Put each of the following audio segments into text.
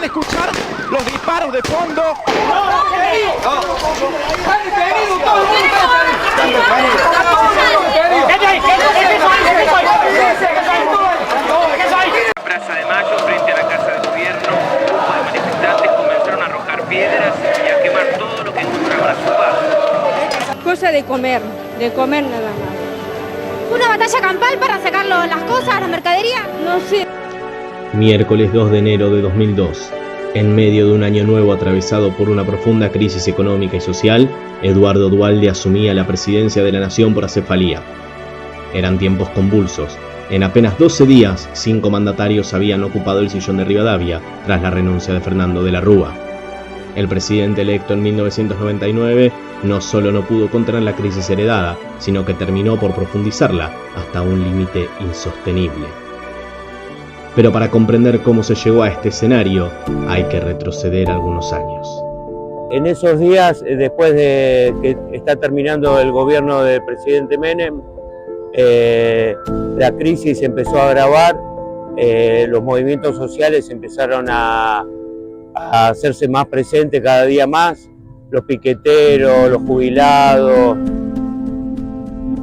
¿Podrán escuchar los disparos de fondo? Plaza de Mayo, frente a la Casa de Gobierno, un grupo de manifestantes comenzaron a arrojar piedras y a quemar todo lo que encontraban a su paso. Cosa de comer nada más. ¿Una batalla campal para sacar las cosas, la mercadería? No sé. Miércoles 2 de enero de 2002. En medio de un año nuevo atravesado por una profunda crisis económica y social, Eduardo Duhalde asumía la presidencia de la nación por acefalía. Eran tiempos convulsos. En apenas 12 días, 5 mandatarios habían ocupado el sillón de Rivadavia tras la renuncia de Fernando de la Rúa. El presidente electo en 1999 no solo no pudo contener la crisis heredada, sino que terminó por profundizarla hasta un límite insostenible. Pero para comprender cómo se llegó a este escenario, hay que retroceder algunos años. En esos días, después de que está terminando el gobierno del presidente Menem, la crisis empezó a agravar, los movimientos sociales empezaron a hacerse más presentes cada día más, los piqueteros, los jubilados.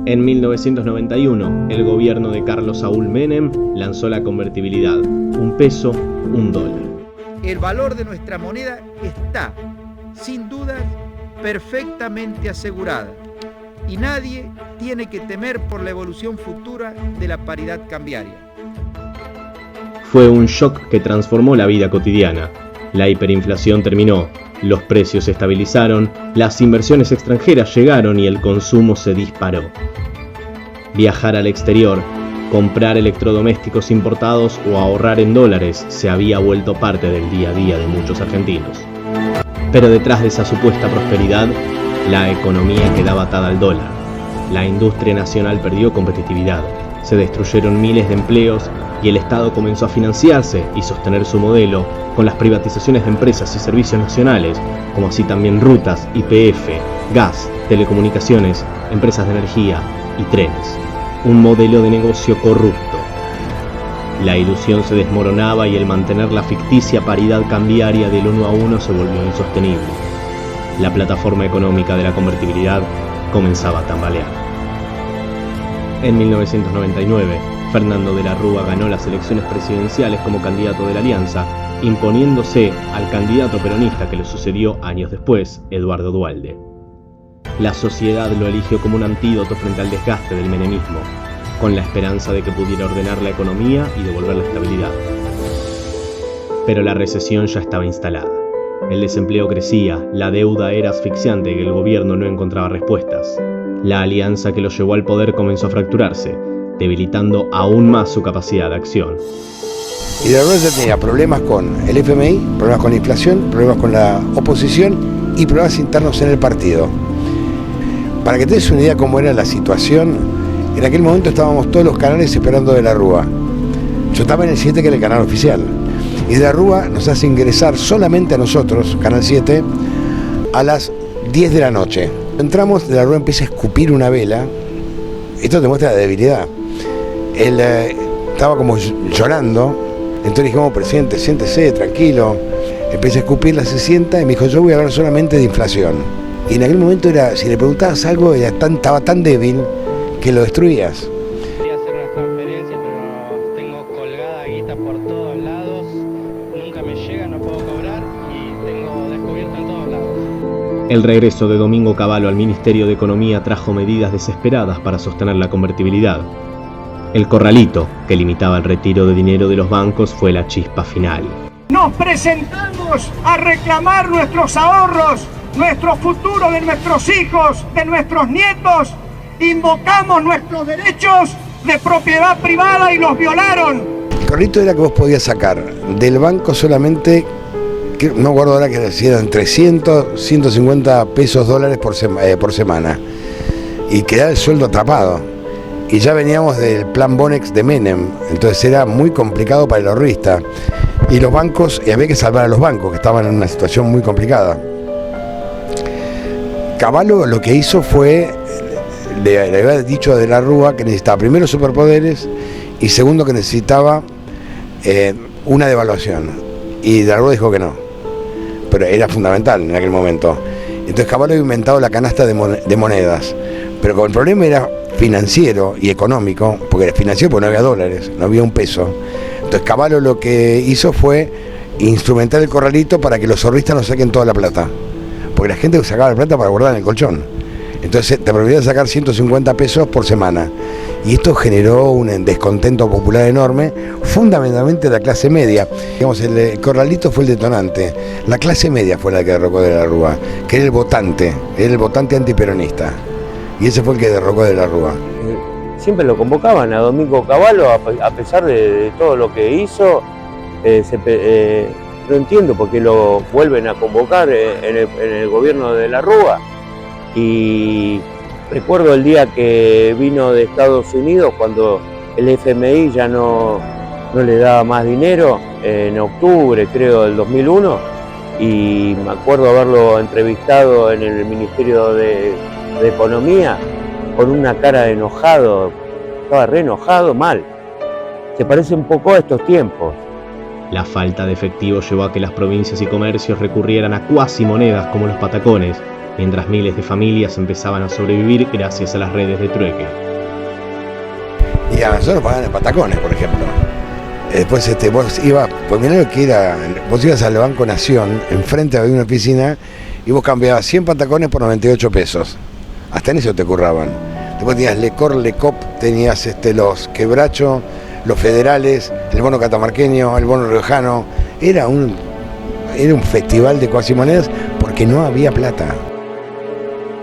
En 1991, el gobierno de Carlos Saúl Menem lanzó la convertibilidad, $1, $1. El valor de nuestra moneda está, sin duda, perfectamente asegurada y nadie tiene que temer por la evolución futura de la paridad cambiaria. Fue un shock que transformó la vida cotidiana. La hiperinflación terminó, los precios se estabilizaron, las inversiones extranjeras llegaron y el consumo se disparó. Viajar al exterior, comprar electrodomésticos importados o ahorrar en dólares se había vuelto parte del día a día de muchos argentinos. Pero detrás de esa supuesta prosperidad, la economía quedaba atada al dólar. La industria nacional perdió competitividad, se destruyeron miles de empleos y el Estado comenzó a financiarse y sostener su modelo con las privatizaciones de empresas y servicios nacionales, como así también rutas, YPF, gas, telecomunicaciones, empresas de energía y trenes. Un modelo de negocio corrupto. La ilusión se desmoronaba y el mantener la ficticia paridad cambiaria del 1 a 1 se volvió insostenible. La plataforma económica de la convertibilidad comenzaba a tambalear. En 1999, Fernando de la Rúa ganó las elecciones presidenciales como candidato de la Alianza, imponiéndose al candidato peronista que le sucedió años después, Eduardo Duhalde. La sociedad lo eligió como un antídoto frente al desgaste del menemismo, con la esperanza de que pudiera ordenar la economía y devolver la estabilidad. Pero la recesión ya estaba instalada. El desempleo crecía, la deuda era asfixiante y el gobierno no encontraba respuestas. La alianza que lo llevó al poder comenzó a fracturarse, debilitando aún más su capacidad de acción. Y de verdad ya tenía problemas con el FMI, problemas con la inflación, problemas con la oposición y problemas internos en el partido. Para que te des una idea cómo era la situación, en aquel momento estábamos todos los canales esperando de la Rúa. Yo estaba en el 7, que era el canal oficial. Y de la Rúa nos hace ingresar solamente a nosotros, Canal 7, a las 10 de la noche. Entramos, de la Rúa empieza a escupir una vela. Esto demuestra la debilidad. Él estaba como llorando. Entonces dijimos, presidente, siéntese, tranquilo. Empieza a escupirla, se sienta y me dijo, yo voy a hablar solamente de inflación. Y en aquel momento era, si le preguntabas algo, estaba tan débil que lo destruías. Quería hacer unas transferencias, pero tengo colgada guita por todos lados. Nunca me llega, no puedo cobrar y tengo descubierto en todos lados. El regreso de Domingo Cavallo al Ministerio de Economía trajo medidas desesperadas para sostener la convertibilidad. El corralito, que limitaba el retiro de dinero de los bancos, fue la chispa final. Nos presentamos a reclamar nuestros ahorros, nuestro futuro de nuestros hijos, de nuestros nietos. Invocamos nuestros derechos de propiedad privada y los violaron. El corralito era que vos podías sacar del banco solamente, que no guardo ahora que si eran 300, 150 pesos dólares por semana. Y quedaba el sueldo atrapado. Y ya veníamos del plan Bonex de Menem, entonces era muy complicado para el ahorrista. Y los bancos, y había que salvar a los bancos, que estaban en una situación muy complicada. Cavallo lo que hizo fue, le había dicho a De la Rúa que necesitaba primero superpoderes y segundo que necesitaba una devaluación. y de la Rúa dijo que no, pero era fundamental en aquel momento. Entonces Cavallo había inventado la canasta de monedas, pero como el problema era financiero y económico, porque era financiero porque no había dólares, no había un peso, entonces Cavallo lo que hizo fue instrumentar el corralito para que los zorristas no saquen toda la plata, porque la gente sacaba la plata para guardar en el colchón. Entonces te permitía sacar 150 pesos por semana. Y esto generó un descontento popular enorme, fundamentalmente de la clase media. Digamos, el corralito fue el detonante. La clase media fue la que derrocó de la Rúa, que era el votante antiperonista. Y ese fue el que derrocó de la Rúa. Siempre lo convocaban a Domingo Cavallo, a pesar de todo lo que hizo. No entiendo por qué lo vuelven a convocar en el gobierno de la Rúa. Y recuerdo el día que vino de Estados Unidos, cuando el FMI ya no le daba más dinero, en octubre creo del 2001, y me acuerdo haberlo entrevistado en el Ministerio de Economía con una cara de enojado, estaba re enojado, mal. Se parece un poco a estos tiempos. La falta de efectivo llevó a que las provincias y comercios recurrieran a cuasi monedas como los patacones, mientras miles de familias empezaban a sobrevivir gracias a las redes de trueque. Y a nosotros pagaban en patacones, por ejemplo. Después vos ibas, pues mirá lo que era, vos ibas al Banco Nación, enfrente había una oficina, y vos cambiabas 100 patacones por 98 pesos. Hasta en eso te curraban. Después tenías Lecor, Lecop, tenías los Quebracho, los federales, el bono catamarqueño, el bono riojano. Era un festival de cuasimonedas porque no había plata.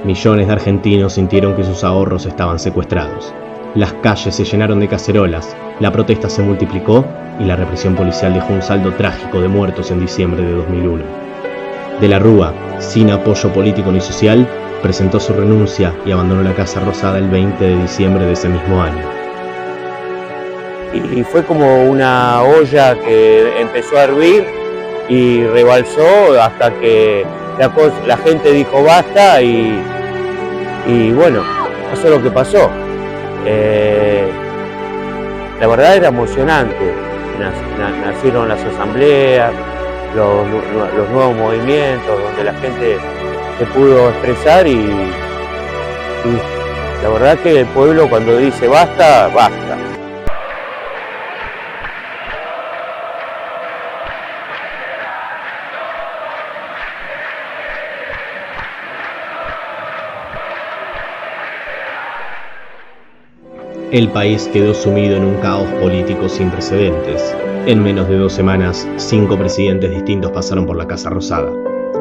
Millones de argentinos sintieron que sus ahorros estaban secuestrados. Las calles se llenaron de cacerolas, la protesta se multiplicó y la represión policial dejó un saldo trágico de muertos en diciembre de 2001. De la Rúa, sin apoyo político ni social, presentó su renuncia y abandonó la Casa Rosada el 20 de diciembre de ese mismo año. Y fue como una olla que empezó a hervir y rebalsó hasta que la gente dijo basta y bueno, pasó lo que pasó. La verdad era emocionante. Nacieron las asambleas, los nuevos movimientos donde la gente se pudo expresar y la verdad que el pueblo cuando dice basta, basta. El país quedó sumido en un caos político sin precedentes. En menos de 2 semanas, 5 presidentes distintos pasaron por la Casa Rosada.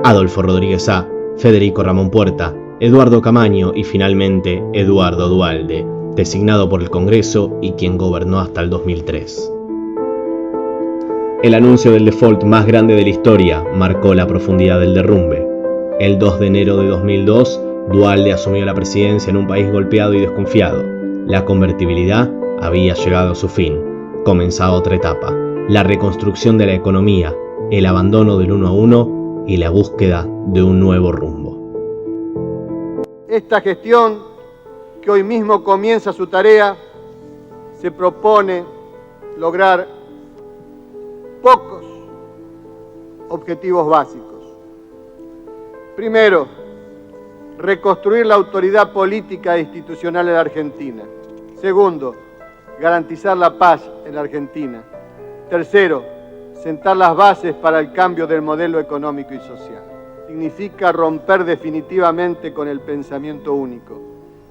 Adolfo Rodríguez A., Federico Ramón Puerta, Eduardo Camaño y finalmente Eduardo Duhalde, designado por el Congreso y quien gobernó hasta el 2003. El anuncio del default más grande de la historia marcó la profundidad del derrumbe. El 2 de enero de 2002, Duhalde asumió la presidencia en un país golpeado y desconfiado. La convertibilidad había llegado a su fin. Comenzaba otra etapa, la reconstrucción de la economía, el abandono del 1 a 1 y la búsqueda de un nuevo rumbo. Esta gestión, que hoy mismo comienza su tarea, se propone lograr pocos objetivos básicos. Primero, reconstruir la autoridad política e institucional en la Argentina. Segundo, garantizar la paz en la Argentina. Tercero, sentar las bases para el cambio del modelo económico y social. Significa romper definitivamente con el pensamiento único,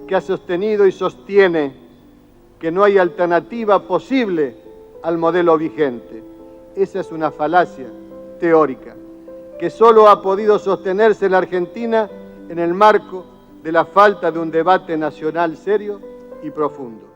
que ha sostenido y sostiene que no hay alternativa posible al modelo vigente. Esa es una falacia teórica, que solo ha podido sostenerse en la Argentina en el marco de la falta de un debate nacional serio y profundo.